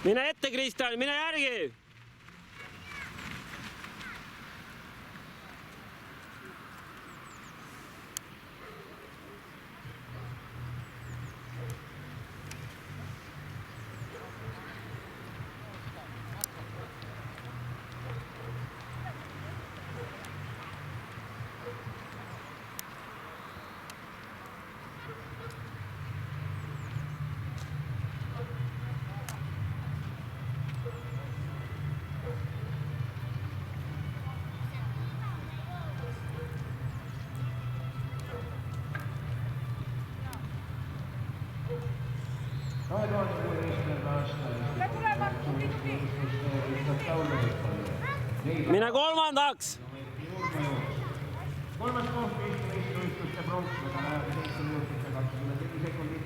Mine ette, Kristjan, mine järgi! Mine kolmandaks! Kolmas koht Eesti meistrivõistluste pronksmedal ajal 7 minutit ja 24 sekundit.